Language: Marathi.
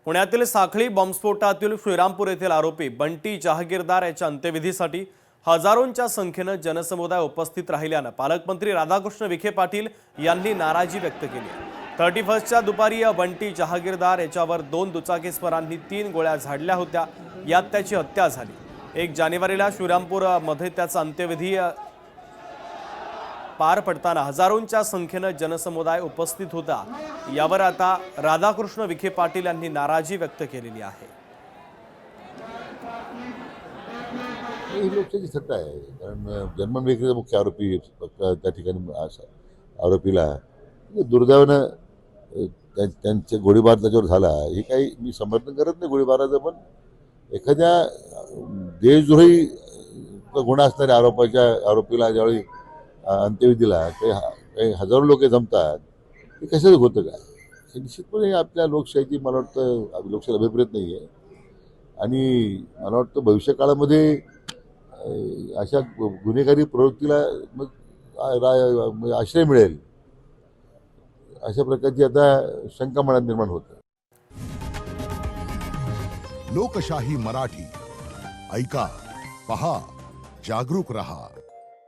पुण्यातील साखळी बॉम्बस्फोटातील श्रीरामपूर येथील आरोपी बंटी जहागीरदार याच्या अंत्यविधीसाठी हजारोंच्या संख्येने जनसमुदाय उपस्थित राहिल्याने पालकमंत्री राधाकृष्ण विखे पाटील यांनी नाराजी व्यक्त केली। 31च्या दुपारी बंटी जहागीरदार याच्यावर 2 दुचाकीस्वारांनी 3 गोळ्या झाडल्या होत्या। यात त्याची हत्या झाली। 1 जानेवारीला श्रीरामपूर मध्ये त्याचा अंत्यविधी पार पडताना हजारोंच्या संख्येने जनसमुदाय उपस्थित होता। यावर आता राधाकृष्ण विखे पाटील यांनी नाराजी व्यक्त केलेली आहे। ही लोकशाही सत्ता आहे, कारण जन्मन व्यक्तीचा मुख्य आरोपी त्या ठिकाणी आरोपीला दुर्दैवानं त्यांचे गोळीबार त्याच्यावर झाला। हे काही मी समर्थन करत नाही गोळीबाराचं, पण एखाद्या देशद्रोही गुन्हा असणाऱ्या आरोपीला ज्यावेळी अंत्यविधीला काही हजारो लोक जमतात, हे कशाचं होतं काय? हे निश्चितपणे आपल्या लोकशाहीची मला वाटतं लोकशाहीला अभिप्रेत नाही आहे। आणि मला वाटतं भविष्य काळामध्ये अशा गुन्हेगारी प्रवृत्तीला मग आश्रय मिळेल अशा प्रकारची आता शंका मनात निर्माण होते। लोकशाही मराठी ऐका, पहा, जागरूक रहा।